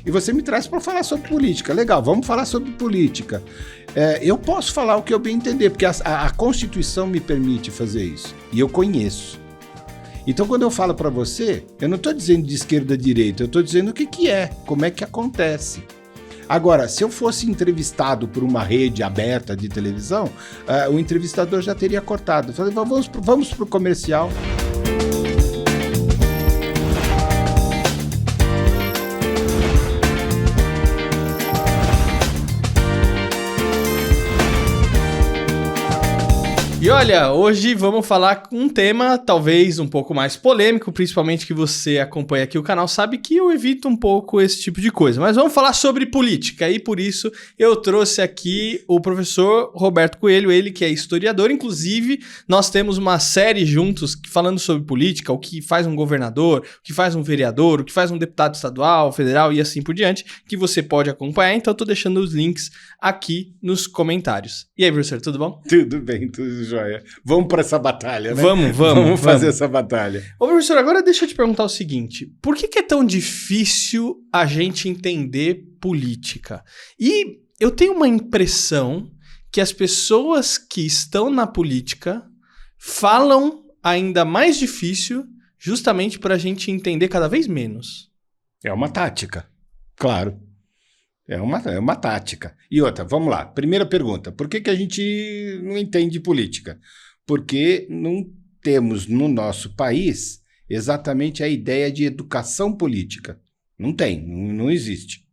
E você me traz para falar sobre política. Legal, vamos falar sobre política. Eu posso falar o que eu bem entender, porque a Constituição me permite fazer isso. E eu conheço. Então, quando eu falo para você, eu não estou dizendo de esquerda a direita, eu estou dizendo o que é, como é que acontece. Agora, se eu fosse entrevistado por uma rede aberta de televisão, o entrevistador já teria cortado. Eu falei, vamos para o comercial. E olha, hoje vamos falar um tema talvez um pouco mais polêmico, principalmente que você acompanha aqui o canal sabe que eu evito um pouco esse tipo de coisa. Mas vamos falar sobre política e por isso eu trouxe aqui o professor Roberto Coelho, ele que é historiador. Inclusive, nós temos uma série juntos falando sobre política, o que faz um governador, o que faz um vereador, o que faz um deputado estadual, federal e assim por diante, que você pode acompanhar. Então, eu tô deixando os links aqui nos comentários. E aí, professor, tudo bom? Tudo bem, tudo joia. Vamos para essa batalha, né? Vamos fazer essa batalha. Ô, professor, agora deixa eu te perguntar o seguinte. Por que é tão difícil a gente entender política? E eu tenho uma impressão que as pessoas que estão na política falam ainda mais difícil justamente para a gente entender cada vez menos. É uma tática, claro. É uma tática. E outra, vamos lá. Primeira pergunta. Por que a gente não entende política? Porque não temos no nosso país exatamente a ideia de educação política. Não tem, não existe.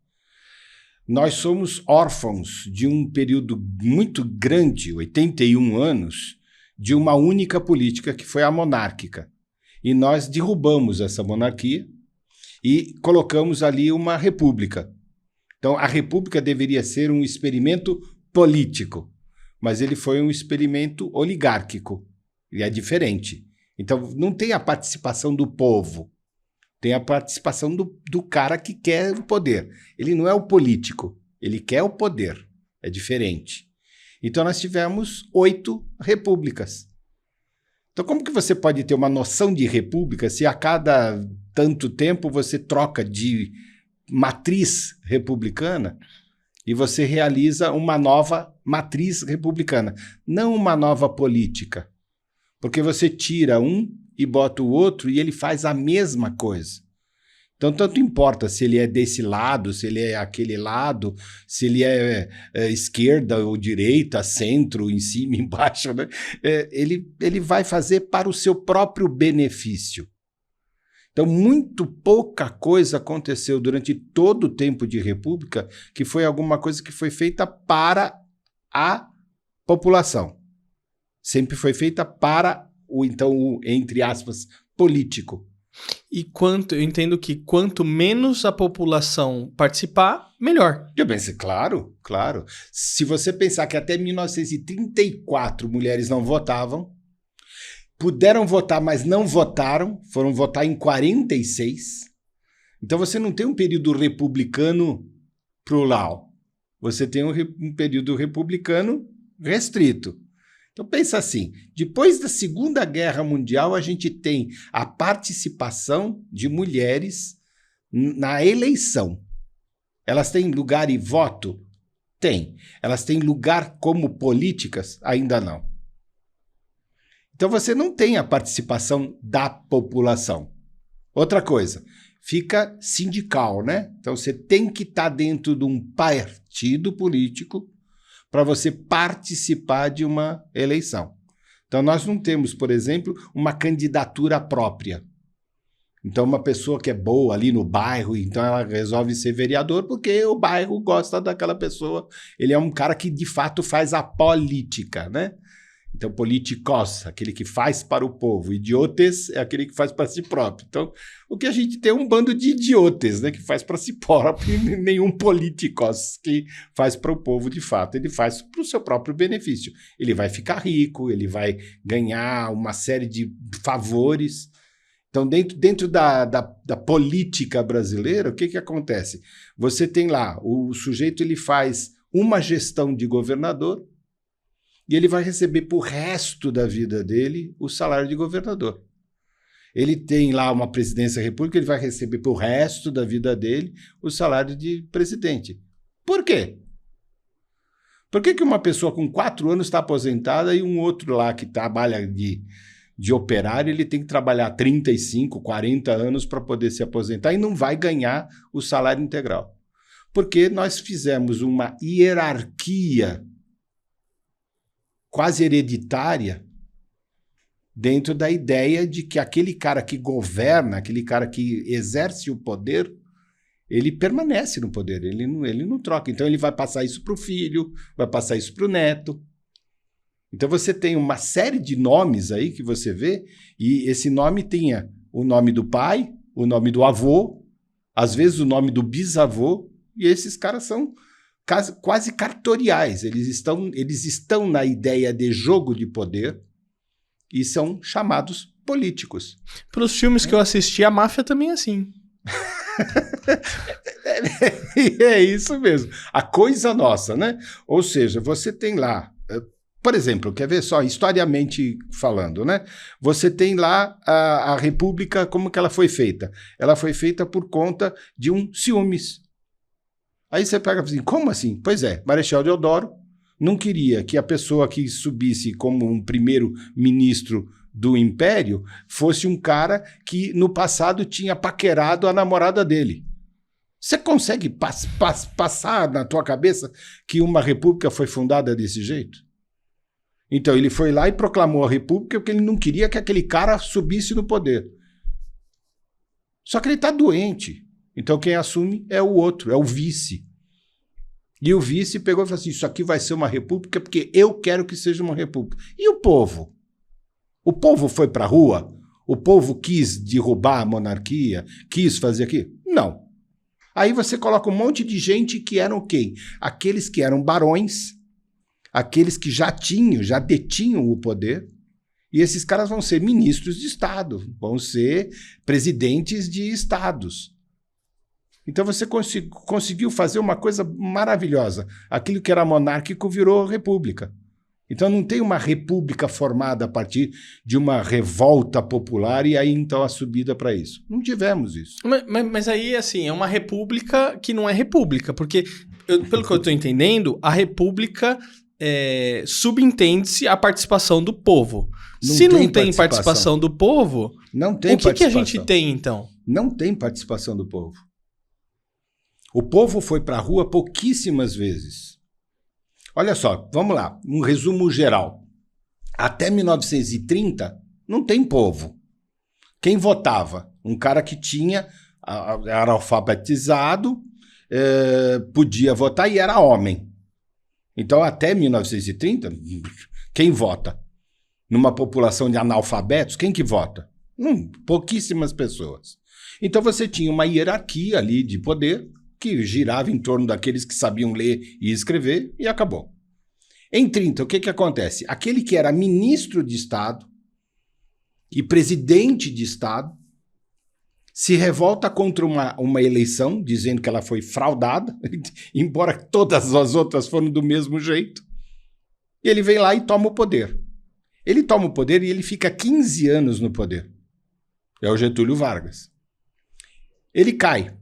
Nós somos órfãos de um período muito grande, 81 anos, de uma única política que foi a monárquica. E nós derrubamos essa monarquia e colocamos ali uma república. Então, a república deveria ser um experimento político, mas ele foi um experimento oligárquico, e é diferente. Então, não tem a participação do povo, tem a participação do cara que quer o poder. Ele não é o político, ele quer o poder, é diferente. Então, nós tivemos 8 repúblicas. Então, como que você pode ter uma noção de república se a cada tanto tempo você troca de matriz republicana e você realiza uma nova matriz republicana, não uma nova política, porque você tira um e bota o outro e ele faz a mesma coisa. Então, tanto importa se ele é desse lado, se ele é aquele lado, se ele é esquerda ou direita, centro, em cima, embaixo, né? Ele vai fazer para o seu próprio benefício. Então, muito pouca coisa aconteceu durante todo o tempo de república que foi alguma coisa que foi feita para a população. Sempre foi feita para o entre aspas, político. E eu entendo que quanto menos a população participar, melhor. Eu pensei, claro. Se você pensar que até 1934 mulheres não votavam, puderam votar, mas não votaram, foram votar em 46. Então você não tem um período republicano plural. Você tem um período republicano restrito. Então pensa assim, depois da Segunda Guerra Mundial, a gente tem a participação de mulheres na eleição. Elas têm lugar e voto? Tem. Elas têm lugar como políticas? Ainda não. Então você não tem a participação da população. Outra coisa, fica sindical, né? Então você tem que estar dentro de um partido político para você participar de uma eleição. Então nós não temos, por exemplo, uma candidatura própria. Então uma pessoa que é boa ali no bairro, então ela resolve ser vereador porque o bairro gosta daquela pessoa. Ele é um cara que de fato faz a política, né? Então, politicos, aquele que faz para o povo. Idiotes é aquele que faz para si próprio. Então, o que a gente tem é um bando de idiotes, né, que faz para si próprio, e nenhum politicos que faz para o povo de fato. Ele faz para o seu próprio benefício. Ele vai ficar rico, ele vai ganhar uma série de favores. Então, dentro da política brasileira, o que acontece? Você tem lá, o sujeito ele faz uma gestão de governador, e ele vai receber pro resto da vida dele o salário de governador. Ele tem lá uma presidência da República, ele vai receber pro resto da vida dele o salário de presidente. Por quê? Por que uma pessoa com 4 anos está aposentada e um outro lá que trabalha de operário, ele tem que trabalhar 35, 40 anos para poder se aposentar e não vai ganhar o salário integral? Porque nós fizemos uma hierarquia quase hereditária dentro da ideia de que aquele cara que governa, aquele cara que exerce o poder, ele permanece no poder, ele não troca. Então ele vai passar isso para o filho, vai passar isso para o neto. Então você tem uma série de nomes aí que você vê, e esse nome tinha o nome do pai, o nome do avô, às vezes o nome do bisavô, e esses caras são quase cartoriais. Eles estão na ideia de jogo de poder e são chamados políticos. Pelos filmes que eu assisti, a máfia também é assim. É isso mesmo. A coisa nossa, né? Ou seja, você tem lá, por exemplo, quer ver só, historiamente falando, né? Você tem lá a República, como que ela foi feita? Ela foi feita por conta de um ciúmes. Aí você pega assim, como assim? Pois é, Marechal Deodoro não queria que a pessoa que subisse como um primeiro-ministro do Império fosse um cara que no passado tinha paquerado a namorada dele. Você consegue passar na tua cabeça que uma república foi fundada desse jeito? Então ele foi lá e proclamou a república porque ele não queria que aquele cara subisse no poder. Só que ele está doente. Então quem assume é o outro, é o vice. E o vice pegou e falou assim, isso aqui vai ser uma república porque eu quero que seja uma república. E o povo? O povo foi para a rua? O povo quis derrubar a monarquia? Quis fazer aquilo? Não. Aí você coloca um monte de gente que eram quem? Aqueles que eram barões, aqueles que já detinham o poder, e esses caras vão ser ministros de Estado, vão ser presidentes de estados. Então você conseguiu fazer uma coisa maravilhosa. Aquilo que era monárquico virou república. Então não tem uma república formada a partir de uma revolta popular e aí então a subida para isso. Não tivemos isso. Mas aí, assim, é uma república que não é república, porque, pelo que eu estou entendendo, a república subentende-se a participação do povo. Se não tem participação do povo, não tem o que a gente tem, então? Não tem participação do povo. O povo foi para a rua pouquíssimas vezes. Olha só, vamos lá, um resumo geral. Até 1930, não tem povo. Quem votava? Um cara que era alfabetizado, podia votar e era homem. Então, até 1930, quem vota? Numa população de analfabetos, quem que vota? Pouquíssimas pessoas. Então, você tinha uma hierarquia ali de poder, que girava em torno daqueles que sabiam ler e escrever, e acabou. Em 30, o que acontece? Aquele que era ministro de Estado e presidente de Estado se revolta contra uma eleição, dizendo que ela foi fraudada, embora todas as outras foram do mesmo jeito, e ele vem lá e toma o poder. Ele toma o poder e ele fica 15 anos no poder. É o Getúlio Vargas. Ele cai.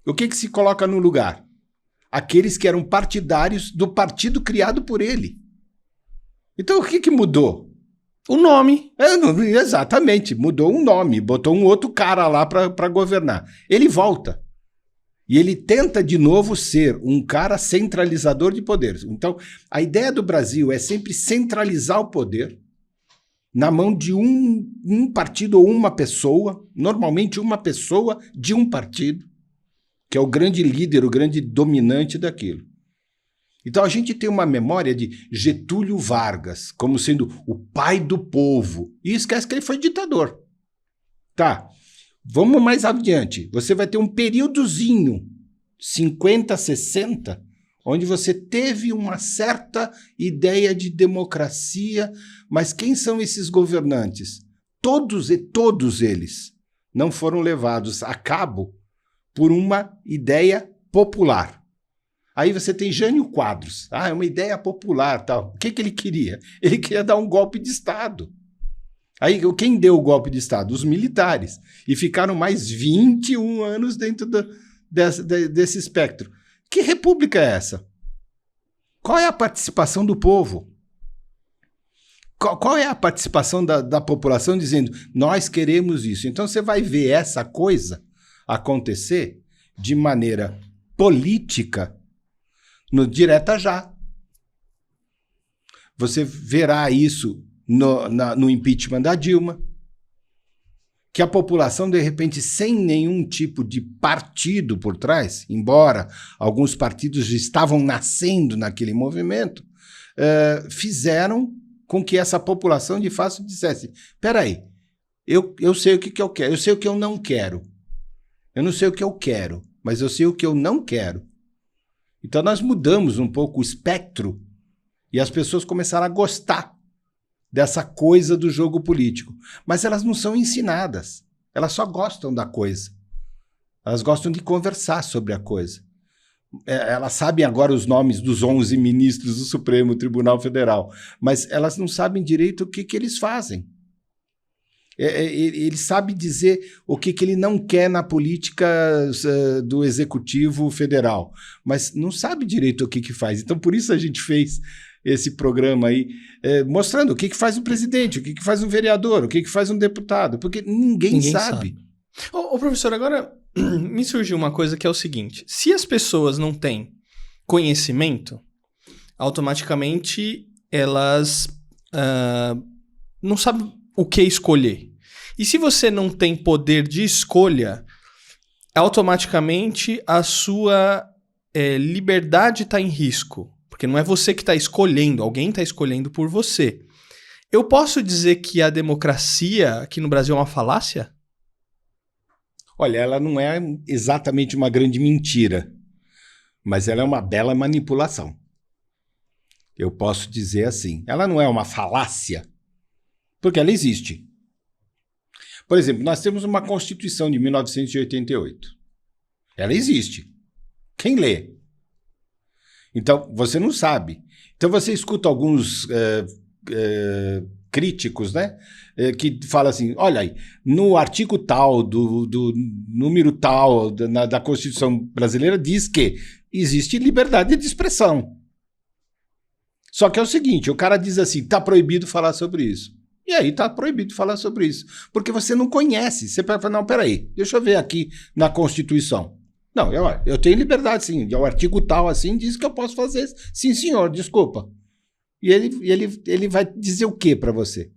O que se coloca no lugar? Aqueles que eram partidários do partido criado por ele. Então, o que mudou? O nome. Exatamente, mudou um nome, botou um outro cara lá para governar. Ele volta. E ele tenta de novo ser um cara centralizador de poderes. Então, a ideia do Brasil é sempre centralizar o poder na mão de um partido ou uma pessoa, normalmente uma pessoa de um partido, que é o grande líder, o grande dominante daquilo. Então a gente tem uma memória de Getúlio Vargas como sendo o pai do povo e esquece que ele foi ditador. Tá, vamos mais adiante. Você vai ter um períodozinho, 50, 60, onde você teve uma certa ideia de democracia, mas quem são esses governantes? Todos eles não foram levados a cabo por uma ideia popular. Aí você tem Jânio Quadros. É uma ideia popular, tal. O que ele queria? Ele queria dar um golpe de Estado. Aí, quem deu o golpe de Estado? Os militares. E ficaram mais 21 anos dentro desse espectro. Que república é essa? Qual é a participação do povo? Qual é a participação da população dizendo, nós queremos isso? Então, você vai ver essa coisa acontecer de maneira política no direta já. Você verá isso no impeachment da Dilma, que a população, de repente, sem nenhum tipo de partido por trás, embora alguns partidos estavam nascendo naquele movimento, fizeram com que essa população, de fato, dissesse, espera aí, eu sei o que eu quero, eu sei o que eu não quero. Eu não sei o que eu quero, mas eu sei o que eu não quero. Então, nós mudamos um pouco o espectro e as pessoas começaram a gostar dessa coisa do jogo político. Mas elas não são ensinadas. Elas só gostam da coisa. Elas gostam de conversar sobre a coisa. Elas sabem agora os nomes dos 11 ministros do Supremo Tribunal Federal, mas elas não sabem direito o que eles fazem. Ele sabe dizer o que ele não quer na política do Executivo Federal, mas não sabe direito o que faz. Então, por isso a gente fez esse programa aí, mostrando o que faz um presidente, o que faz um vereador, o que faz um deputado, porque ninguém sabe. Ô, professor, agora me surgiu uma coisa que é o seguinte, se as pessoas não têm conhecimento, automaticamente elas não sabem o que escolher. E se você não tem poder de escolha, automaticamente a sua liberdade está em risco. Porque não é você que está escolhendo, alguém está escolhendo por você. Eu posso dizer que a democracia aqui no Brasil é uma falácia? Olha, ela não é exatamente uma grande mentira, mas ela é uma bela manipulação. Eu posso dizer assim, ela não é uma falácia, porque ela existe. Por exemplo, nós temos uma Constituição de 1988. Ela existe. Quem lê? Então, você não sabe. Então, você escuta alguns críticos, né, que falam assim, olha aí, no artigo tal, do número tal da Constituição brasileira, diz que existe liberdade de expressão. Só que é o seguinte, o cara diz assim, está proibido falar sobre isso. E aí está proibido falar sobre isso. Porque você não conhece. Você pode falar, não, peraí, deixa eu ver aqui na Constituição. Não, eu tenho liberdade, sim. O artigo tal, assim, diz que eu posso fazer. Sim, senhor, desculpa. E ele vai dizer o quê para você?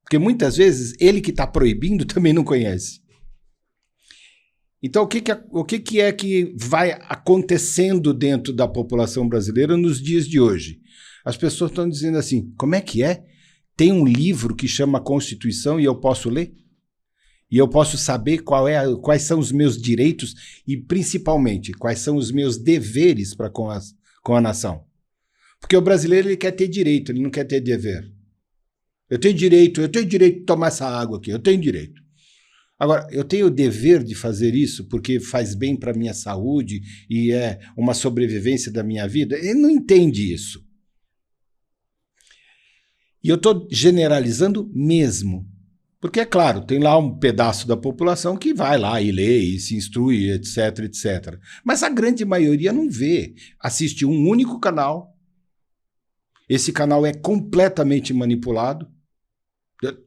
Porque muitas vezes ele que está proibindo também não conhece. Então, o que é que vai acontecendo dentro da população brasileira nos dias de hoje? As pessoas estão dizendo assim, como é que é? Tem um livro que chama Constituição e eu posso ler? E eu posso saber quais são os meus direitos e, principalmente, quais são os meus deveres para com a nação. Porque o brasileiro ele quer ter direito, ele não quer ter dever. Eu tenho direito de tomar essa água aqui, eu tenho direito. Agora, eu tenho o dever de fazer isso porque faz bem para a minha saúde e é uma sobrevivência da minha vida? Ele não entende isso. E eu estou generalizando mesmo. Porque, é claro, tem lá um pedaço da população que vai lá e lê e se instrui, etc, etc. Mas a grande maioria não vê. Assiste um único canal. Esse canal é completamente manipulado.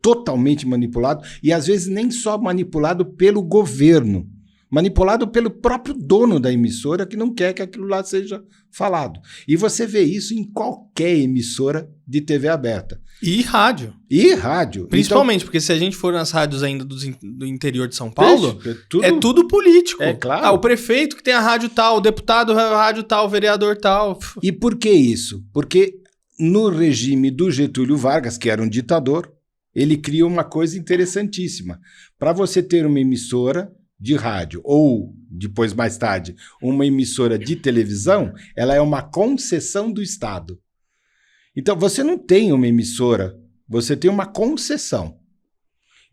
Totalmente manipulado. E, às vezes, nem só manipulado pelo governo. Manipulado pelo próprio dono da emissora que não quer que aquilo lá seja falado. E você vê isso em qualquer emissora de TV aberta. E rádio. Então, Principalmente, porque se a gente for nas rádios ainda do interior de São Paulo, é tudo político. É claro. O prefeito que tem a rádio tal, o deputado a rádio tal, o vereador tal. E por que isso? Porque no regime do Getúlio Vargas, que era um ditador, ele cria uma coisa interessantíssima. Para você ter uma emissora de rádio ou, depois mais tarde, uma emissora de televisão, ela é uma concessão do Estado. Então, você não tem uma emissora, você tem uma concessão.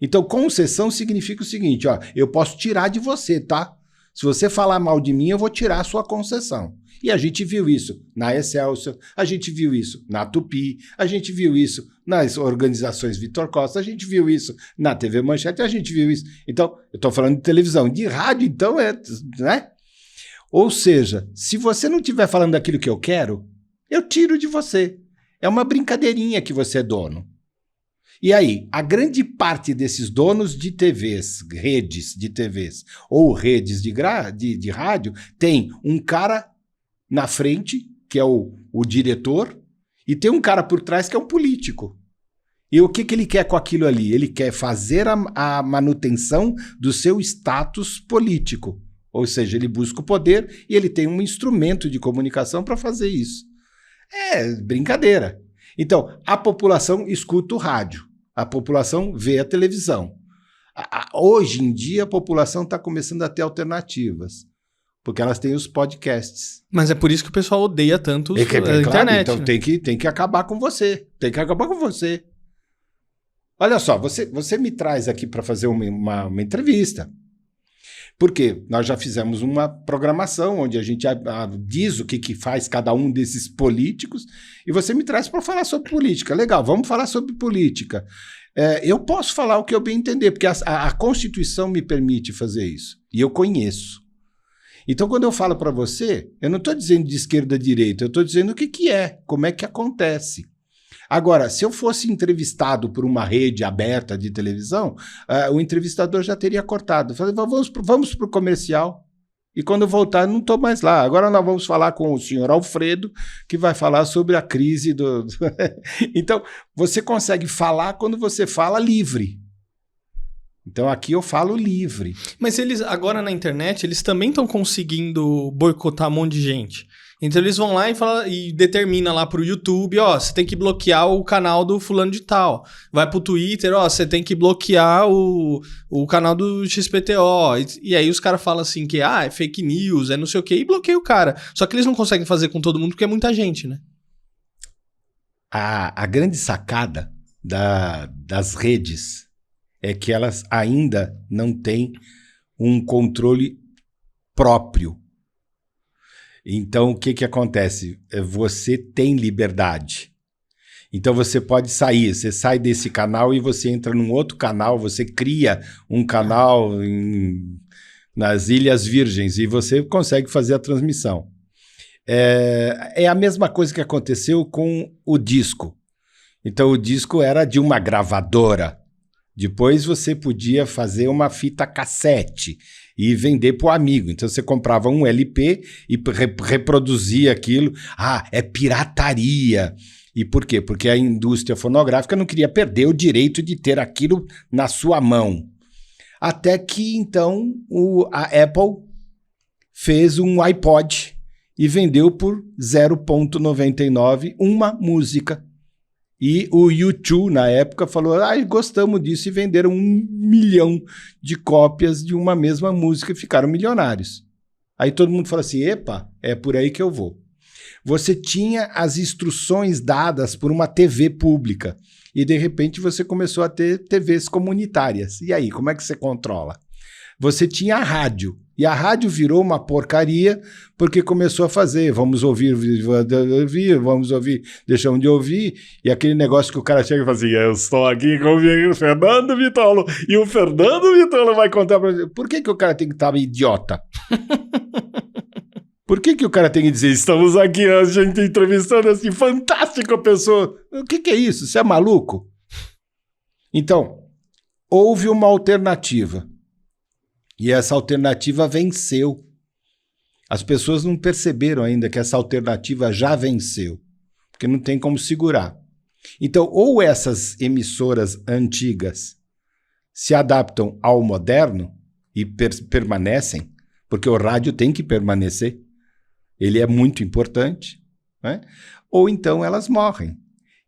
Então, concessão significa o seguinte, ó, eu posso tirar de você, tá? Se você falar mal de mim, eu vou tirar a sua concessão. E a gente viu isso na Excelsior, a gente viu isso na Tupi, a gente viu isso nas organizações Vitor Costa, a gente viu isso na TV Manchete, a gente viu isso. Então, eu estou falando de televisão, de rádio, então né? Ou seja, se você não estiver falando daquilo que eu quero, eu tiro de você. É uma brincadeirinha que você é dono. E aí, a grande parte desses donos de TVs, redes de TVs ou redes de rádio, tem um cara na frente, que é o diretor, e tem um cara por trás que é um político. E o que ele quer com aquilo ali? Ele quer fazer a manutenção do seu status político. Ou seja, ele busca o poder e ele tem um instrumento de comunicação para fazer isso. É brincadeira. Então, a população escuta o rádio, a população vê a televisão. Hoje em dia, a população está começando a ter alternativas. Porque elas têm os podcasts. Mas é por isso que o pessoal odeia tanto a internet. Claro, então, né? tem que acabar com você. Tem que acabar com você. Olha só, você me traz aqui para fazer uma entrevista. Porque nós já fizemos uma programação onde a gente diz o que faz cada um desses políticos e você me traz para falar sobre política. Legal, vamos falar sobre política. Eu posso falar o que eu bem entender, porque a Constituição me permite fazer isso. E eu conheço. Então, quando eu falo para você, eu não estou dizendo de esquerda a direita, eu estou dizendo o que é, como é que acontece. Agora, se eu fosse entrevistado por uma rede aberta de televisão, o entrevistador já teria cortado. Eu falei, vamos para o comercial. E quando eu voltar, eu não estou mais lá. Agora nós vamos falar com o senhor Alfredo, que vai falar sobre a crise do... Então, você consegue falar quando você fala livre. Então aqui eu falo livre. Mas eles, agora na internet, eles também estão conseguindo boicotar um monte de gente. Então eles vão lá e determina lá pro YouTube, ó, você tem que bloquear o canal do fulano de tal. Vai pro Twitter, ó, você tem que bloquear o canal do XPTO. E aí os caras falam assim que, é fake news, é não sei o quê, e bloqueia o cara. Só que eles não conseguem fazer com todo mundo porque é muita gente, né? A grande sacada das redes é que elas ainda não têm um controle próprio. Então, o que acontece? Você tem liberdade. Então, você pode sair. Você sai desse canal e você entra num outro canal. Você cria um canal nas Ilhas Virgens e você consegue fazer a transmissão. É a mesma coisa que aconteceu com o disco. Então, o disco era de uma gravadora. Depois você podia fazer uma fita cassete e vender para o amigo. Então você comprava um LP e reproduzia aquilo. É pirataria. E por quê? Porque a indústria fonográfica não queria perder o direito de ter aquilo na sua mão. Até que então a Apple fez um iPod e vendeu por 0,99 uma música. E o U2, na época, falou, gostamos disso, e venderam 1 milhão de cópias de uma mesma música e ficaram milionários. Aí todo mundo falou assim, epa, é por aí que eu vou. Você tinha as instruções dadas por uma TV pública e, de repente, você começou a ter TVs comunitárias. E aí, como é que você controla? Você tinha a rádio. E a rádio virou uma porcaria porque começou a fazer, vamos ouvir, deixamos de ouvir, e aquele negócio que o cara chega e fala assim, eu estou aqui com o Fernando Vitolo, e o Fernando Vitolo vai contar pra você. Por que o cara tem que estar idiota? Por que o cara tem que dizer, estamos aqui, a gente entrevistando assim, fantástica pessoa. O que é isso? Você é maluco? Então, houve uma alternativa. E essa alternativa venceu. As pessoas não perceberam ainda que essa alternativa já venceu, porque não tem como segurar. Então, ou essas emissoras antigas se adaptam ao moderno e permanecem, porque o rádio tem que permanecer, ele é muito importante, né? Ou então elas morrem.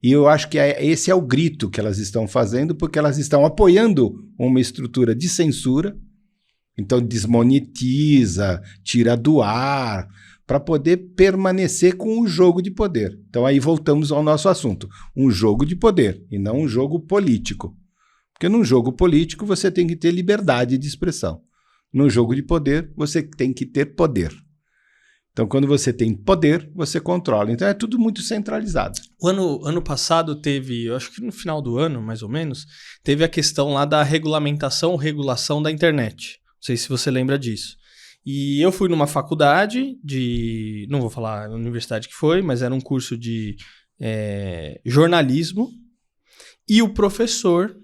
E eu acho que esse é o grito que elas estão fazendo, porque elas estão apoiando uma estrutura de censura. Então desmonetiza, tira do ar, para poder permanecer com o jogo de poder. Então aí voltamos ao nosso assunto, um jogo de poder e não um jogo político. Porque num jogo político você tem que ter liberdade de expressão. No jogo de poder, você tem que ter poder. Então, quando você tem poder, você controla. Então, é tudo muito centralizado. O ano passado teve, eu acho que no final do ano, mais ou menos, teve a questão lá da regulamentação ou regulação da internet. Não sei se você lembra disso. E eu fui numa faculdade de... Não vou falar a universidade que foi, mas era um curso de jornalismo. E o professor,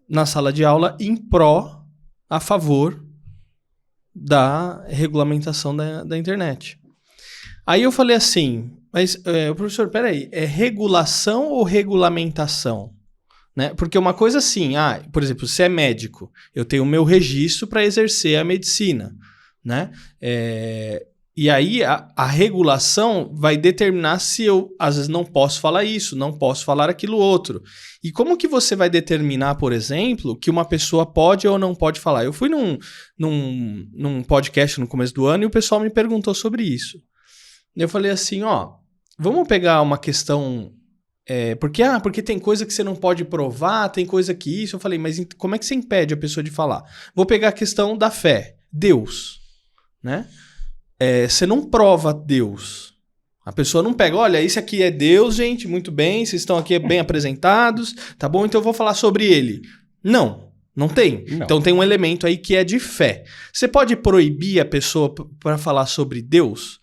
na sala de aula, a favor da regulamentação da internet. Aí eu falei assim, mas professor, peraí, é regulação ou regulamentação? Né? Porque uma coisa assim, por exemplo, se é médico, eu tenho o meu registro para exercer a medicina, né? E aí a regulação vai determinar se eu, às vezes, não posso falar isso, não posso falar aquilo outro. E como que você vai determinar, por exemplo, que uma pessoa pode ou não pode falar? Eu fui num podcast no começo do ano e o pessoal me perguntou sobre isso. Eu falei assim, vamos pegar uma questão... Porque tem coisa que você não pode provar, tem coisa que isso. Eu falei, mas como é que você impede a pessoa de falar? Vou pegar a questão da fé. Deus, né? Você não prova Deus. A pessoa não pega, olha, esse aqui é Deus, gente, muito bem, vocês estão aqui bem apresentados, tá bom? Então eu vou falar sobre ele. Não tem. Não. Então tem um elemento aí que é de fé. Você pode proibir a pessoa para falar sobre Deus?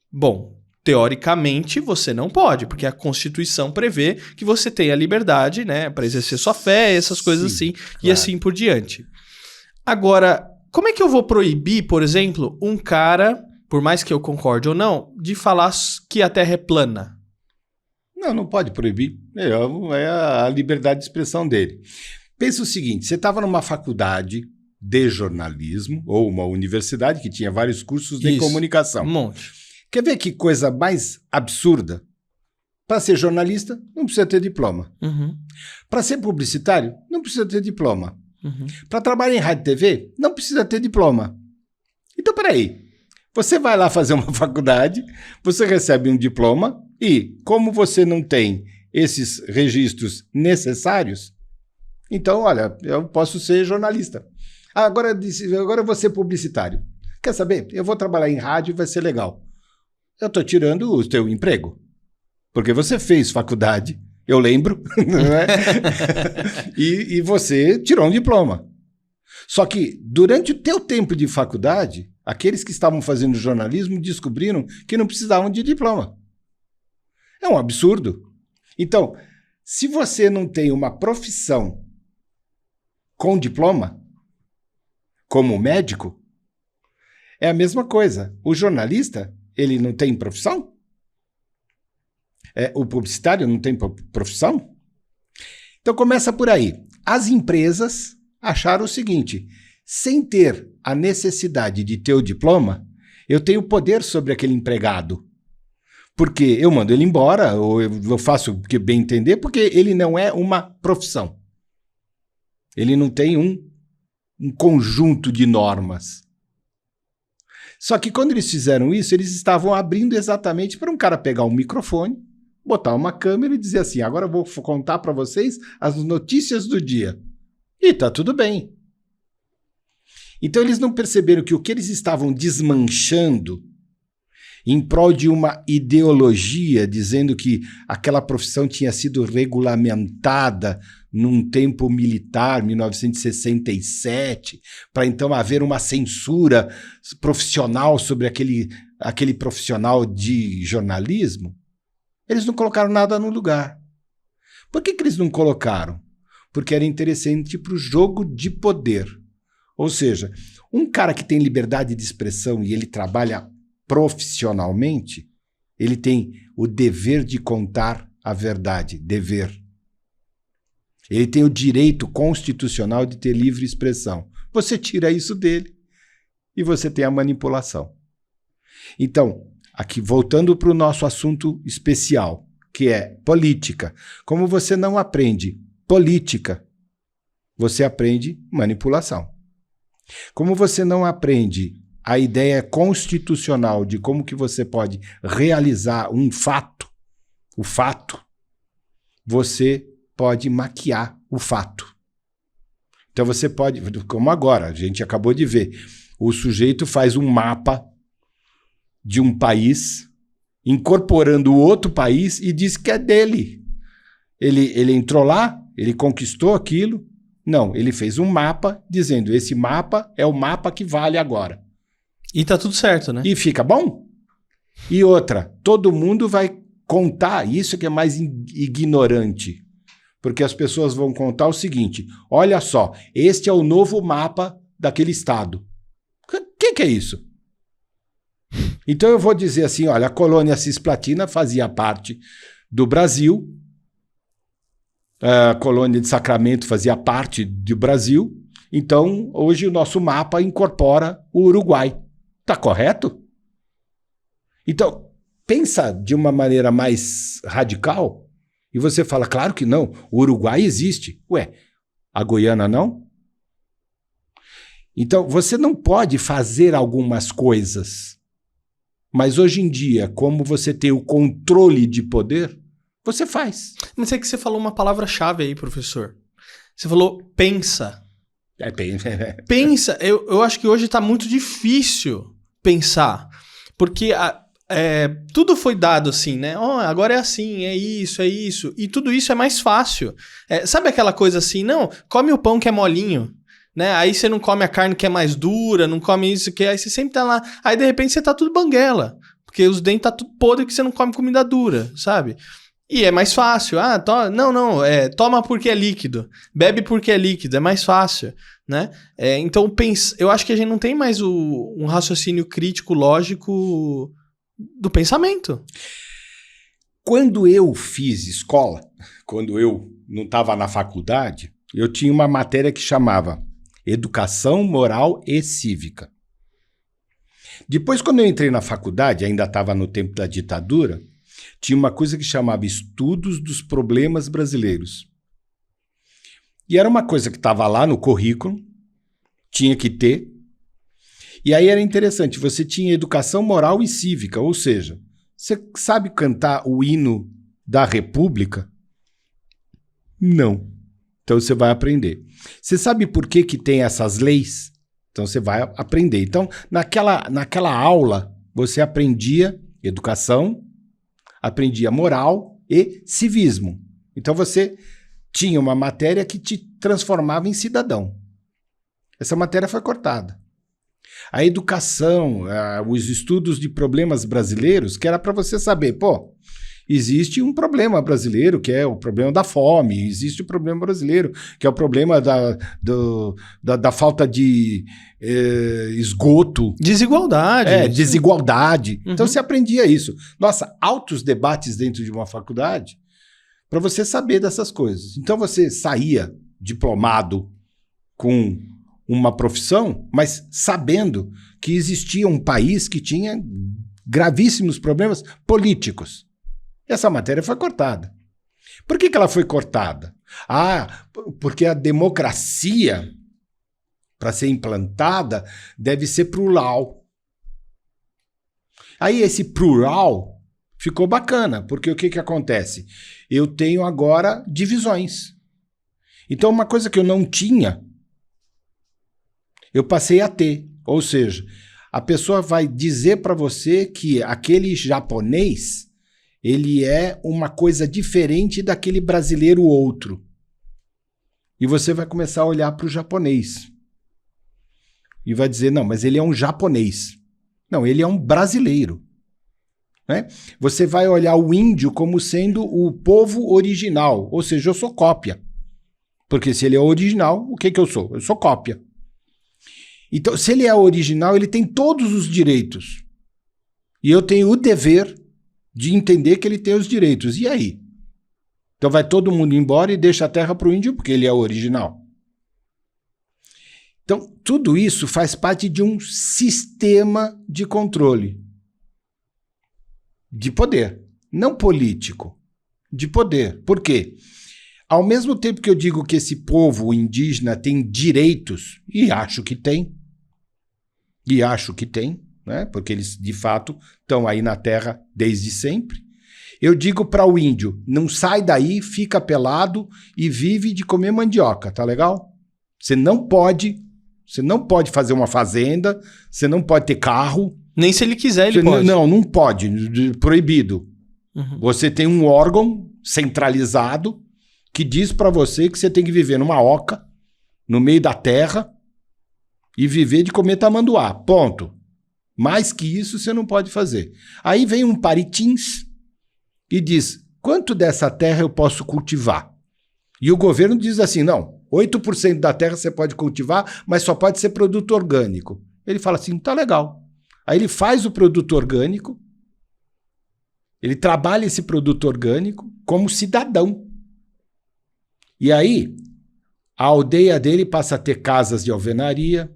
Bom, teoricamente você não pode, porque a Constituição prevê que você tem a liberdade, né, para exercer sua fé, essas coisas assim, claro. E assim por diante. Agora, como é que eu vou proibir, por exemplo, um cara, por mais que eu concorde ou não, de falar que a Terra é plana? Não pode proibir. É a liberdade de expressão dele. Pensa o seguinte, você estava numa faculdade de jornalismo, ou uma universidade que tinha vários cursos de comunicação. Um monte. Quer ver que coisa mais absurda? Para ser jornalista, não precisa ter diploma. Uhum. Para ser publicitário, não precisa ter diploma. Uhum. Para trabalhar em rádio e TV, não precisa ter diploma. Então, peraí. Você vai lá fazer uma faculdade, você recebe um diploma e, como você não tem esses registros necessários, então, olha, eu posso ser jornalista. Agora eu vou ser publicitário. Quer saber? Eu vou trabalhar em rádio e vai ser legal. Eu estou tirando o teu emprego. Porque você fez faculdade, eu lembro, né? e você tirou um diploma. Só que, durante o teu tempo de faculdade, aqueles que estavam fazendo jornalismo descobriram que não precisavam de diploma. É um absurdo. Então, se você não tem uma profissão com diploma, como médico, é a mesma coisa. O jornalista, ele não tem profissão? O publicitário não tem profissão? Então começa por aí. As empresas acharam o seguinte, sem ter a necessidade de ter o diploma, eu tenho poder sobre aquele empregado. Porque eu mando ele embora, ou eu faço o que bem entender, porque ele não é uma profissão. Ele não tem um conjunto de normas. Só que quando eles fizeram isso, eles estavam abrindo exatamente para um cara pegar um microfone, botar uma câmera e dizer assim, agora eu vou contar para vocês as notícias do dia. E tá tudo bem. Então eles não perceberam que o que eles estavam desmanchando em prol de uma ideologia, dizendo que aquela profissão tinha sido regulamentada num tempo militar, 1967, para então haver uma censura profissional sobre aquele profissional de jornalismo, eles não colocaram nada no lugar. Por que eles não colocaram? Porque era interessante para o jogo de poder. Ou seja, um cara que tem liberdade de expressão e ele trabalha profissionalmente, ele tem o dever de contar a verdade, dever. Ele tem o direito constitucional de ter livre expressão. Você tira isso dele e você tem a manipulação. Então, aqui voltando para o nosso assunto especial, que é política. Como você não aprende política, você aprende manipulação. Como você não aprende a ideia constitucional de como que você pode realizar um fato, o fato, você pode maquiar o fato. Então você pode, como agora, a gente acabou de ver, o sujeito faz um mapa de um país, incorporando o outro país e diz que é dele. Ele entrou lá, ele conquistou aquilo. Não, ele fez um mapa dizendo, esse mapa é o mapa que vale agora. E tá tudo certo, né? E fica bom. E outra, todo mundo vai contar, isso que é mais ignorante, porque as pessoas vão contar o seguinte, olha só, este é o novo mapa daquele estado. O que é isso? Então eu vou dizer assim, olha, a colônia cisplatina fazia parte do Brasil, a colônia de Sacramento fazia parte do Brasil, então hoje o nosso mapa incorpora o Uruguai. Tá correto? Então, pensa de uma maneira mais radical e você fala, claro que não, o Uruguai existe. Ué, a Guiana não? Então, você não pode fazer algumas coisas, mas hoje em dia, como você tem o controle de poder, você faz. Mas é que você falou uma palavra-chave aí, professor. Você falou pensa. Pensa. Eu acho que hoje tá muito difícil pensar, porque tudo foi dado assim, né? Oh, agora é assim, é isso, e tudo isso é mais fácil. Sabe aquela coisa assim, não, come o pão que é molinho, né? Aí você não come a carne que é mais dura, não come isso, que aí você sempre tá lá, aí de repente você tá tudo banguela, porque os dentes tá tudo podre que você não come comida dura, sabe? E é mais fácil. Toma porque é líquido. Bebe porque é líquido. É mais fácil, né? Então, eu acho que a gente não tem mais um raciocínio crítico, lógico do pensamento. Quando eu fiz escola, quando eu não estava na faculdade, eu tinha uma matéria que chamava Educação Moral e Cívica. Depois, quando eu entrei na faculdade, ainda estava no tempo da ditadura, tinha uma coisa que chamava Estudos dos Problemas Brasileiros. E era uma coisa que estava lá no currículo, tinha que ter. E aí era interessante, você tinha educação moral e cívica, ou seja, você sabe cantar o hino da República? Não. Então você vai aprender. Você sabe por que tem essas leis? Então você vai aprender. Então, naquela aula, você aprendia educação, aprendia moral e civismo. Então você tinha uma matéria que te transformava em cidadão. Essa matéria foi cortada. A educação, os estudos de problemas brasileiros, que era para você saber, existe um problema brasileiro, que é o problema da fome, existe o problema brasileiro, que é o problema da falta de esgoto. Desigualdade. Desigualdade. Uhum. Então você aprendia isso. Nossa, altos debates dentro de uma faculdade para você saber dessas coisas. Então você saía diplomado com uma profissão, mas sabendo que existia um país que tinha gravíssimos problemas políticos. Essa matéria foi cortada. Por que ela foi cortada? Porque a democracia, para ser implantada, deve ser plural. Aí esse plural ficou bacana, porque o que acontece? Eu tenho agora divisões. Então uma coisa que eu não tinha, eu passei a ter. Ou seja, a pessoa vai dizer para você que aquele japonês ele é uma coisa diferente daquele brasileiro outro. E você vai começar a olhar para o japonês. E vai dizer, não, mas ele é um japonês. Não, ele é um brasileiro. Né? Você vai olhar o índio como sendo o povo original. Ou seja, eu sou cópia. Porque se ele é original, o que eu sou? Eu sou cópia. Então, se ele é original, ele tem todos os direitos. E eu tenho o dever de entender que ele tem os direitos. E aí? Então vai todo mundo embora e deixa a terra para o índio porque ele é o original. Então, tudo isso faz parte de um sistema de controle. De poder. Não político. De poder. Por quê? Ao mesmo tempo que eu digo que esse povo indígena tem direitos, e acho que tem, né? Porque eles, de fato, estão aí na terra desde sempre. Eu digo para o índio, não sai daí, fica pelado e vive de comer mandioca, tá legal? Você não pode fazer uma fazenda, você não pode ter carro. Nem se ele quiser, ele pode. Não pode, proibido. Uhum. Você tem um órgão centralizado que diz para você que você tem que viver numa oca, no meio da terra, e viver de comer tamanduá, ponto. Mais que isso você não pode fazer. Aí vem um Paritins e diz, quanto dessa terra eu posso cultivar? E o governo diz assim, não, 8% da terra você pode cultivar, mas só pode ser produto orgânico. Ele fala assim, tá legal. Aí ele faz o produto orgânico, ele trabalha esse produto orgânico como cidadão. E aí, a aldeia dele passa a ter casas de alvenaria,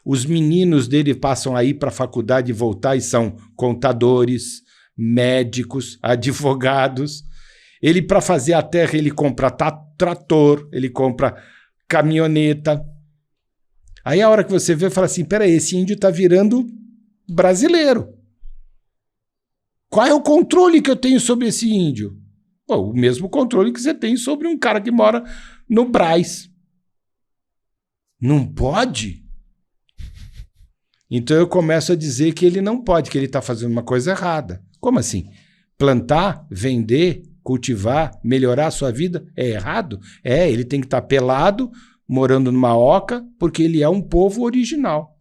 os meninos dele passam a ir para a faculdade e voltar e são contadores, médicos, advogados. Ele, para fazer a terra, ele compra trator, ele compra caminhoneta. Aí a hora que você vê, fala assim, peraí, esse índio está virando brasileiro. Qual é o controle que eu tenho sobre esse índio? Pô, o mesmo controle que você tem sobre um cara que mora no Brás. Não pode? Então eu começo a dizer que ele não pode, que ele está fazendo uma coisa errada. Como assim? Plantar, vender, cultivar, melhorar a sua vida é errado? É, ele tem que estar pelado, morando numa oca, porque ele é um povo original.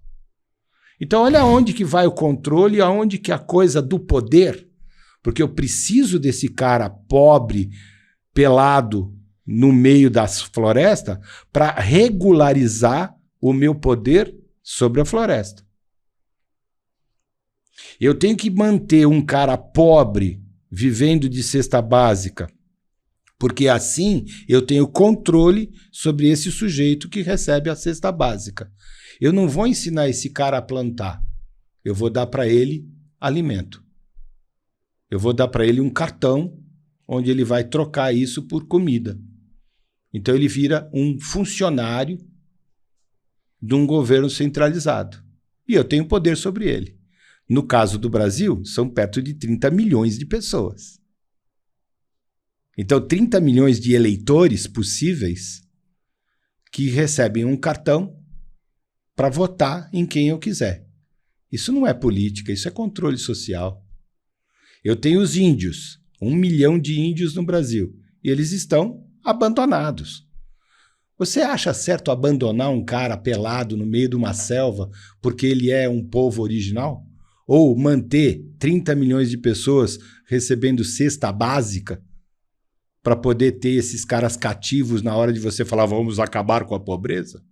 Então olha aonde que vai o controle, aonde que a coisa do poder, porque eu preciso desse cara pobre, pelado, no meio das florestas, para regularizar o meu poder sobre a floresta. Eu tenho que manter um cara pobre vivendo de cesta básica, porque assim eu tenho controle sobre esse sujeito que recebe a cesta básica. Eu não vou ensinar esse cara a plantar, eu vou dar para ele alimento. Eu vou dar para ele um cartão onde ele vai trocar isso por comida. Então ele vira um funcionário de um governo centralizado. E eu tenho poder sobre ele. No caso do Brasil, são perto de 30 milhões de pessoas. Então, 30 milhões de eleitores possíveis que recebem um cartão para votar em quem eu quiser. Isso não é política, isso é controle social. Eu tenho os índios, 1 milhão de índios no Brasil, e eles estão abandonados. Você acha certo abandonar um cara pelado no meio de uma selva porque ele é um povo original? Ou manter 30 milhões de pessoas recebendo cesta básica para poder ter esses caras cativos na hora de você falar vamos acabar com a pobreza?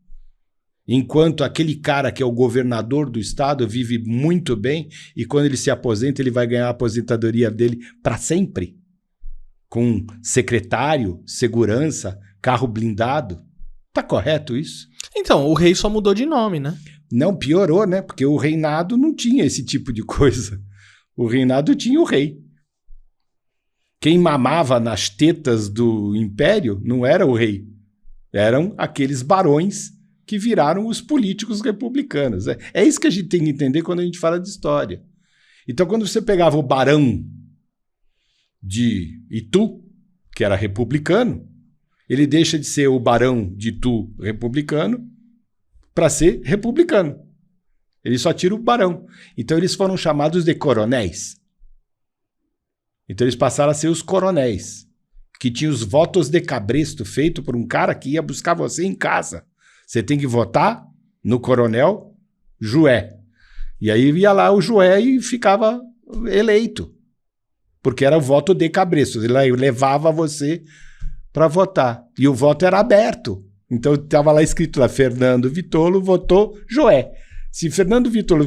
Enquanto aquele cara que é o governador do estado vive muito bem e quando ele se aposenta ele vai ganhar a aposentadoria dele para sempre? Com secretário, segurança, carro blindado? Tá correto isso? Então, o rei só mudou de nome, né? Não, piorou, né? Porque o reinado não tinha esse tipo de coisa. O reinado tinha o rei. Quem mamava nas tetas do império não era o rei. Eram aqueles barões que viraram os políticos republicanos. É isso que a gente tem que entender quando a gente fala de história. Então, quando você pegava o barão de Itu, que era republicano, ele deixa de ser o barão de Itu republicano para ser republicano. Ele só tira o barão. Então eles foram chamados de coronéis. Então eles passaram a ser os coronéis, que tinham os votos de cabresto feito por um cara que ia buscar você em casa. Você tem que votar no coronel Joé. E aí ia lá o Joé e ficava eleito. Porque era o voto de cabresto. Ele levava você para votar. E o voto era aberto. Então estava lá escrito lá, Fernando Vitolo votou Joé. Se Fernando Vitolo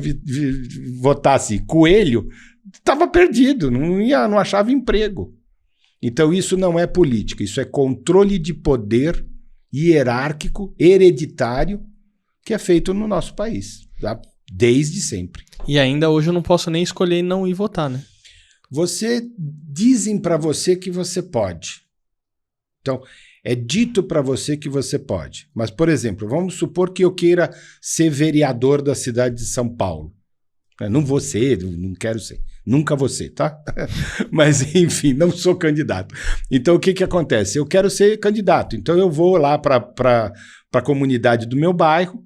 votasse Coelho, estava perdido, não achava emprego. Então isso não é política, isso é controle de poder hierárquico, hereditário, que é feito no nosso país, tá? Desde sempre. E ainda hoje eu não posso nem escolher não ir votar, né? Dizem para você que você pode. Então, é dito para você que você pode. Mas, por exemplo, vamos supor que eu queira ser vereador da cidade de São Paulo. Eu não vou ser, não quero ser. Nunca vou ser, tá? Mas, enfim, não sou candidato. Então, o que acontece? Eu quero ser candidato. Então, eu vou lá para a comunidade do meu bairro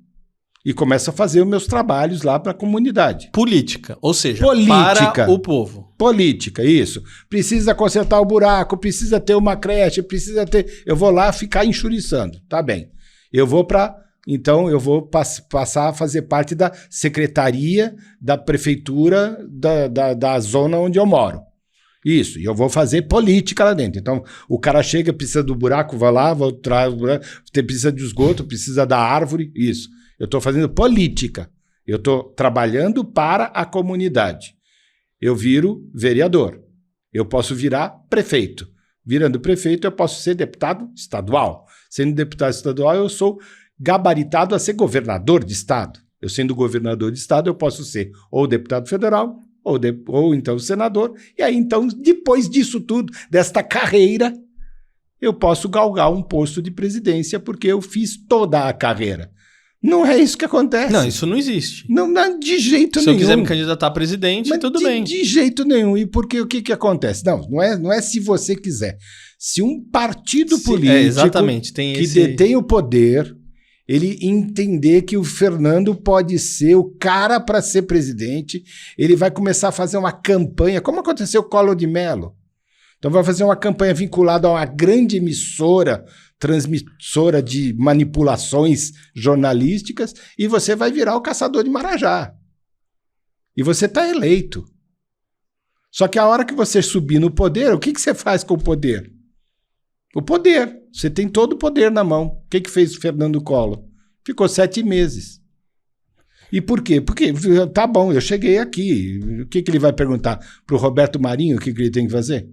e começo a fazer os meus trabalhos lá para a comunidade. Política, ou seja, política, para o povo. Política, isso. Precisa consertar o buraco, precisa ter uma creche, precisa ter... Eu vou lá ficar enxuriçando, tá bem. Então, eu vou passar a fazer parte da secretaria da prefeitura da zona onde eu moro. Isso, e eu vou fazer política lá dentro. Então, o cara chega, precisa do buraco, vai lá, precisa de esgoto, precisa da árvore, isso. Eu estou fazendo política. Eu estou trabalhando para a comunidade. Eu viro vereador. Eu posso virar prefeito. Virando prefeito, eu posso ser deputado estadual. Sendo deputado estadual, eu sou gabaritado a ser governador de estado. Eu sendo governador de estado, eu posso ser ou deputado federal, ou então senador. E aí, então, depois disso tudo, desta carreira, eu posso galgar um posto de presidência, porque eu fiz toda a carreira. Não é isso que acontece. Não, isso não existe. Não, de jeito nenhum. Se eu quiser me candidatar a presidente, mas tudo bem. De jeito nenhum. E porque o que acontece? Não é se você quiser. Se um partido político exatamente, tem que detém o poder, ele entender que o Fernando pode ser o cara para ser presidente, ele vai começar a fazer uma campanha, como aconteceu com o Collor de Mello. Então vai fazer uma campanha vinculada a uma grande emissora, transmissora de manipulações jornalísticas, e você vai virar o caçador de Marajá. E você está eleito. Só que a hora que você subir no poder, o que você faz com o poder? O poder. Você tem todo o poder na mão. O que fez o Fernando Collor? Ficou 7 meses. E por quê? Porque, tá bom, eu cheguei aqui. O que ele vai perguntar para o Roberto Marinho o que ele tem que fazer?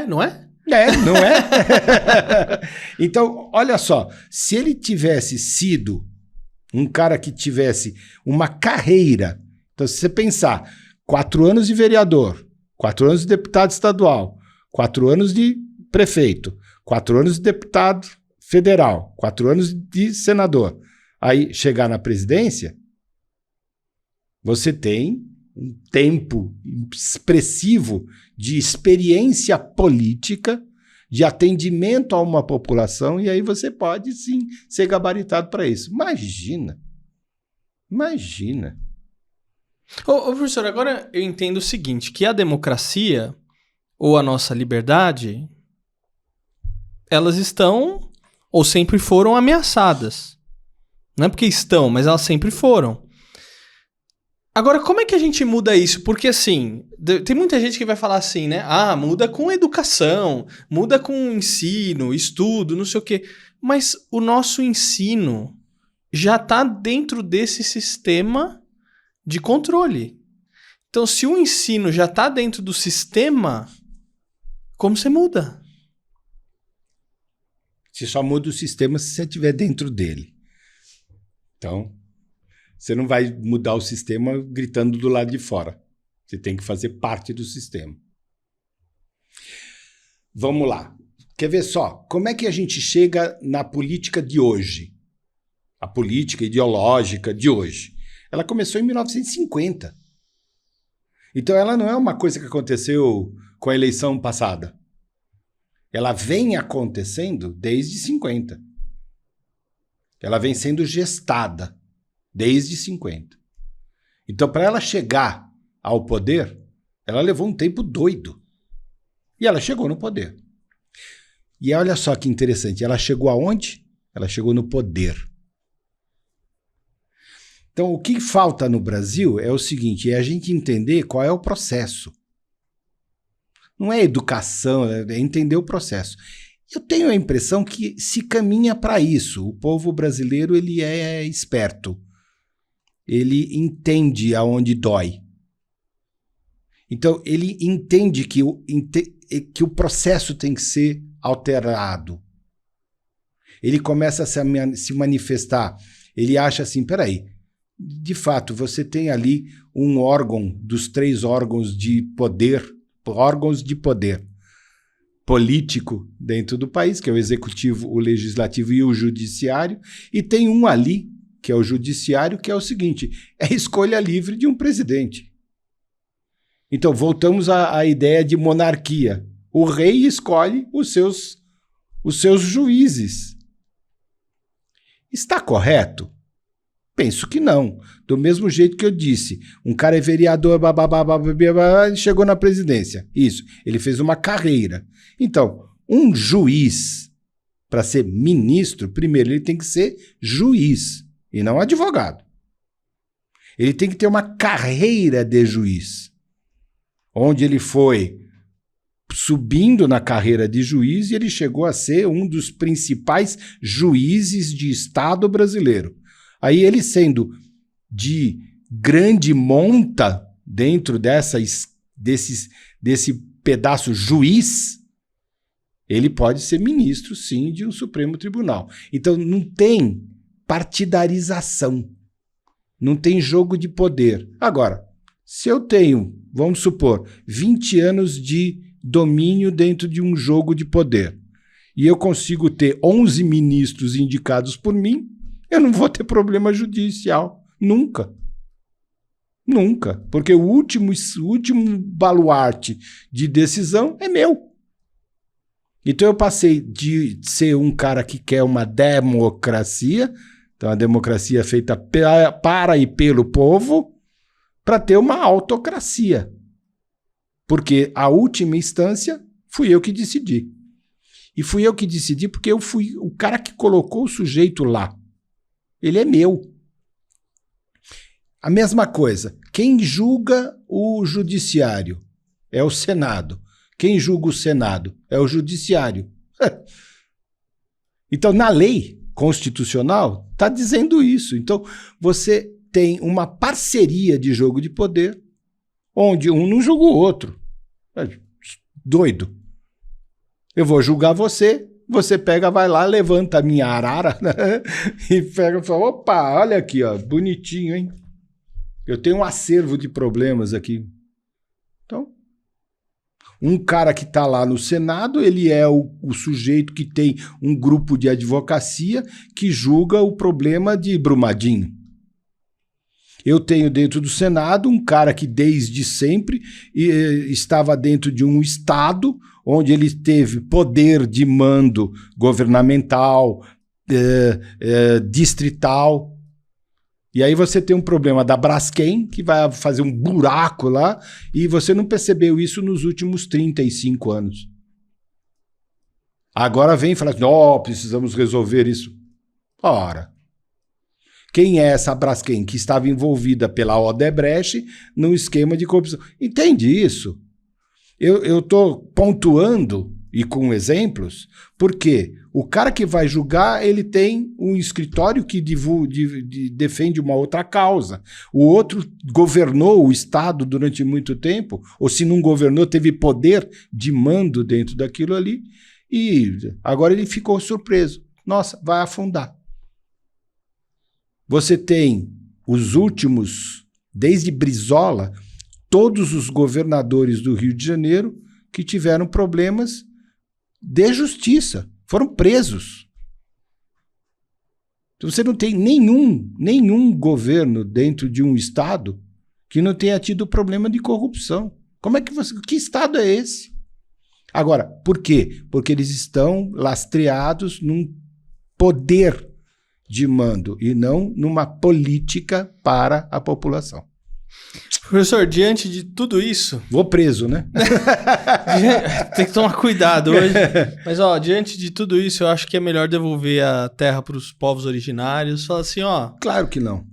Não é? Não é? Então, olha só, se ele tivesse sido um cara que tivesse uma carreira, então se você pensar, 4 anos de vereador, 4 anos de deputado estadual, 4 anos de prefeito, 4 anos de deputado federal, 4 anos de senador, aí chegar na presidência, você tem um tempo expressivo de experiência política, de atendimento a uma população, e aí você pode, sim, ser gabaritado para isso. Imagina. Ô, professor, agora eu entendo o seguinte, que a democracia, ou a nossa liberdade, elas estão, ou sempre foram ameaçadas. Não é porque estão, mas elas sempre foram. Agora, como é que a gente muda isso? Porque, assim, tem muita gente que vai falar assim, né? Muda com educação, muda com ensino, estudo, não sei o quê. Mas o nosso ensino já está dentro desse sistema de controle. Então, se o ensino já está dentro do sistema, como você muda? Você só muda o sistema se você estiver dentro dele. Então... Você não vai mudar o sistema gritando do lado de fora. Você tem que fazer parte do sistema. Vamos lá. Quer ver só? Como é que a gente chega na política de hoje? A política ideológica de hoje. Ela começou em 1950. Então ela não é uma coisa que aconteceu com a eleição passada. Ela vem acontecendo desde 50. Ela vem sendo gestada desde 50. Então, para ela chegar ao poder, ela levou um tempo doido. E ela chegou no poder. E olha só que interessante, ela chegou aonde? Ela chegou no poder. Então, o que falta no Brasil é o seguinte, é a gente entender qual é o processo. Não é educação, é entender o processo. Eu tenho a impressão que se caminha para isso. O povo brasileiro, ele é esperto. Ele entende aonde dói. Então, ele entende que o processo tem que ser alterado. Ele começa a se manifestar. Ele acha assim, peraí, de fato, você tem ali um órgão dos 3 órgãos de poder político dentro do país, que é o executivo, o legislativo e o judiciário, e tem um ali que é o judiciário, que é o seguinte, é a escolha livre de um presidente. Então, voltamos à ideia de monarquia. O rei escolhe os seus juízes. Está correto? Penso que não. Do mesmo jeito que eu disse, um cara é vereador, chegou na presidência. Isso, ele fez uma carreira. Então, um juiz, para ser ministro, primeiro ele tem que ser juiz e não advogado. Ele tem que ter uma carreira de juiz, onde ele foi subindo na carreira de juiz e ele chegou a ser um dos principais juízes de Estado brasileiro. Aí ele sendo de grande monta dentro desse pedaço juiz, ele pode ser ministro, sim, de um Supremo Tribunal. Então não tem partidarização, não tem jogo de poder. Agora, se eu tenho, vamos supor, 20 anos de domínio dentro de um jogo de poder, e eu consigo ter 11 ministros indicados por mim, eu não vou ter problema judicial. Nunca. Nunca. Porque o último baluarte de decisão é meu. Então eu passei de ser um cara que quer uma democracia, então a democracia feita para e pelo povo, para ter uma autocracia. Porque a última instância fui eu que decidi. E fui eu que decidi porque eu fui o cara que colocou o sujeito lá. Ele é meu. A mesma coisa. Quem julga o judiciário é o Senado. Quem julga o Senado é o judiciário. Então, na lei constitucional, está dizendo isso. Então, você tem uma parceria de jogo de poder, onde um não julga o outro. Doido. Eu vou julgar você, você pega, vai lá, levanta a minha arara, né? E pega e fala, opa, olha aqui, ó, bonitinho, hein? Eu tenho um acervo de problemas aqui. Então, um cara que está lá no Senado, ele é o sujeito que tem um grupo de advocacia que julga o problema de Brumadinho. Eu tenho dentro do Senado um cara que desde sempre estava dentro de um Estado onde ele teve poder de mando governamental, distrital. E aí você tem um problema da Braskem, que vai fazer um buraco lá, e você não percebeu isso nos últimos 35 anos. Agora vem e fala assim, precisamos resolver isso. Ora, quem é essa Braskem que estava envolvida pela Odebrecht num esquema de corrupção? Entende isso? Eu estou pontuando e com exemplos, porque o cara que vai julgar, ele tem um escritório que defende uma outra causa. O outro governou o Estado durante muito tempo, ou se não governou, teve poder de mando dentro daquilo ali, e agora ele ficou surpreso. Nossa, vai afundar. Você tem os últimos, desde Brizola, todos os governadores do Rio de Janeiro que tiveram problemas de justiça, foram presos. Então você não tem nenhum governo dentro de um estado que não tenha tido problema de corrupção. Como é que que estado é esse? Agora, por quê? Porque eles estão lastreados num poder de mando e não numa política para a população. Professor, diante de tudo isso... Vou preso, né? Tem que tomar cuidado hoje. Mas, diante de tudo isso, eu acho que é melhor devolver a terra para os povos originários. Falar assim, Claro que não.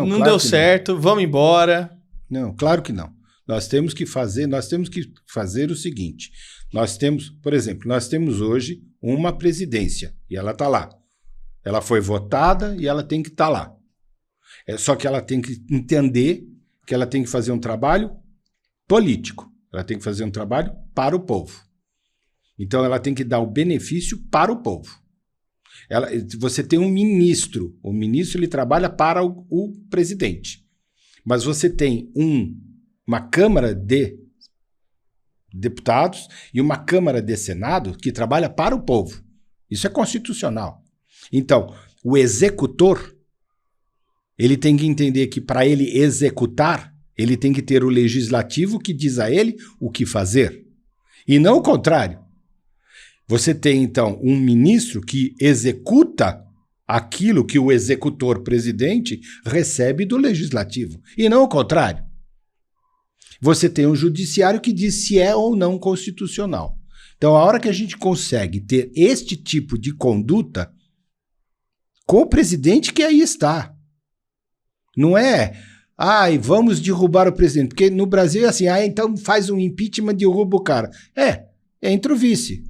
Não deu certo, não. Vamos embora. Não, claro que não. Nós temos que fazer o seguinte. Por exemplo, nós temos hoje uma presidência e ela está lá. Ela foi votada e ela tem que estar lá. Só que ela tem que entender que ela tem que fazer um trabalho político. Ela tem que fazer um trabalho para o povo. Então, ela tem que dar o benefício para o povo. Você tem um ministro. O ministro ele trabalha para o presidente. Mas você tem uma Câmara de Deputados e uma Câmara de Senado que trabalha para o povo. Isso é constitucional. Então, o executor, ele tem que entender que para ele executar, ele tem que ter o legislativo que diz a ele o que fazer. E não o contrário. Você tem, então, um ministro que executa aquilo que o executor presidente recebe do legislativo. E não o contrário. Você tem um judiciário que diz se é ou não constitucional. Então, a hora que a gente consegue ter este tipo de conduta com o presidente que aí está. Não é, vamos derrubar o presidente. Porque no Brasil é assim, então faz um impeachment, derruba o cara. Entra o vice.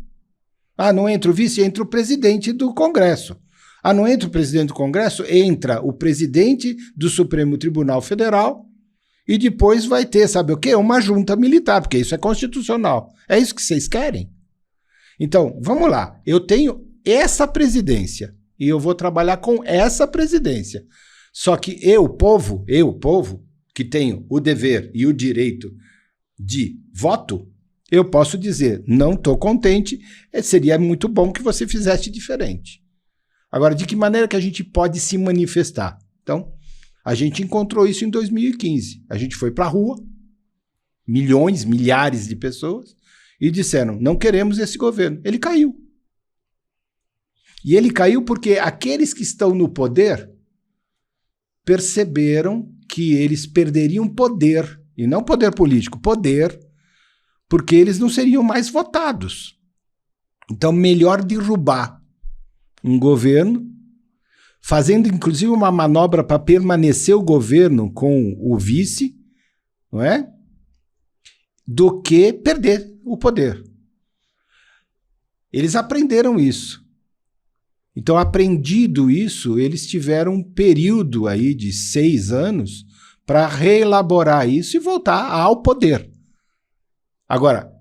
Não entra o vice, entra o presidente do Congresso. Não entra o presidente do Congresso, entra o presidente do Supremo Tribunal Federal e depois vai ter, sabe o quê? Uma junta militar, porque isso é constitucional. É isso que vocês querem? Então, vamos lá. Eu tenho essa presidência e eu vou trabalhar com essa presidência. Só que eu, povo, que tenho o dever e o direito de voto, eu posso dizer, não estou contente, seria muito bom que você fizesse diferente. Agora, de que maneira que a gente pode se manifestar? Então, a gente encontrou isso em 2015. A gente foi para a rua, milhões, milhares de pessoas, e disseram, não queremos esse governo. Ele caiu. E ele caiu porque aqueles que estão no poder perceberam que eles perderiam poder, e não poder político, poder, porque eles não seriam mais votados. Então, melhor derrubar um governo, fazendo inclusive uma manobra para permanecer o governo com o vice, não é? Do que perder o poder. Eles aprenderam isso. Então, aprendido isso, eles tiveram um período aí de 6 anos para reelaborar isso e voltar ao poder. Agora,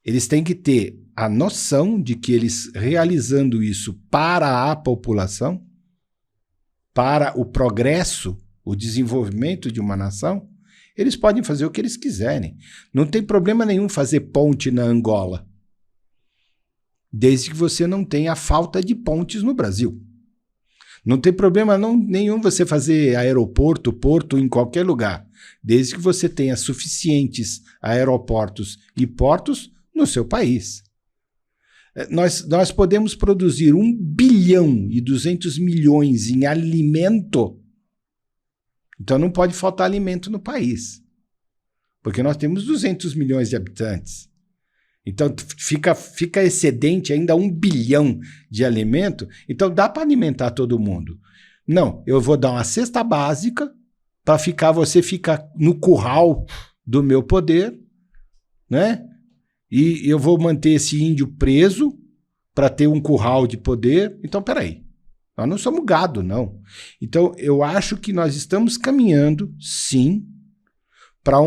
eles têm que ter a noção de que eles realizando isso para a população, para o progresso, o desenvolvimento de uma nação, eles podem fazer o que eles quiserem. Não tem problema nenhum fazer ponte na Angola, desde que você não tenha falta de pontes no Brasil. Não tem problema nenhum você fazer aeroporto, porto em qualquer lugar, desde que você tenha suficientes aeroportos e portos no seu país. Nós podemos produzir 1 bilhão e 200 milhões em alimento, então não pode faltar alimento no país, porque nós temos 200 milhões de habitantes. Então fica excedente ainda 1 bilhão de alimento, então dá para alimentar todo mundo. Não, eu vou dar uma cesta básica para você ficar no curral do meu poder, né? E eu vou manter esse índio preso para ter um curral de poder. Então, peraí, nós não somos gado, não. Então, eu acho que nós estamos caminhando, sim, para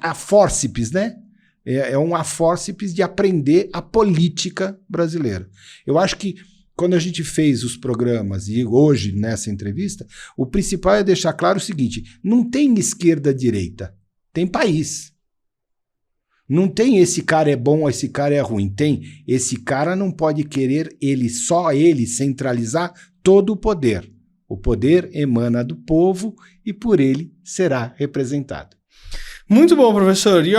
a fórceps, né? É uma fórceps de aprender a política brasileira. Eu acho que quando a gente fez os programas e hoje nessa entrevista, o principal é deixar claro o seguinte, não tem esquerda-direita, tem país. Não tem esse cara é bom, esse cara é ruim. Tem esse cara não pode querer só ele centralizar todo o poder. O poder emana do povo e por ele será representado. Muito bom, professor. E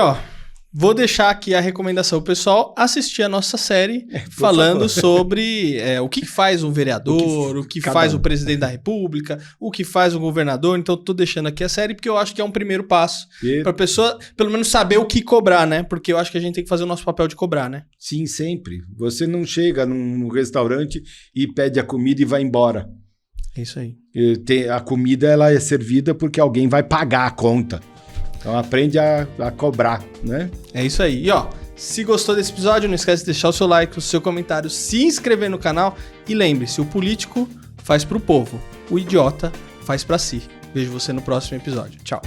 vou deixar aqui a recomendação, pessoal, assistir a nossa série falando sobre o que faz um vereador, o que faz o presidente da república, o que faz o governador. Então, estou deixando aqui a série porque eu acho que é um primeiro passo para a pessoa, pelo menos, saber o que cobrar, né? Porque eu acho que a gente tem que fazer o nosso papel de cobrar, né? Sim, sempre. Você não chega num restaurante e pede a comida e vai embora. É isso aí. A comida ela é servida porque alguém vai pagar a conta. Então aprende a cobrar, né? É isso aí. E se gostou desse episódio, não esquece de deixar o seu like, o seu comentário, se inscrever no canal e lembre-se, o político faz pro povo, o idiota faz pra si. Vejo você no próximo episódio. Tchau.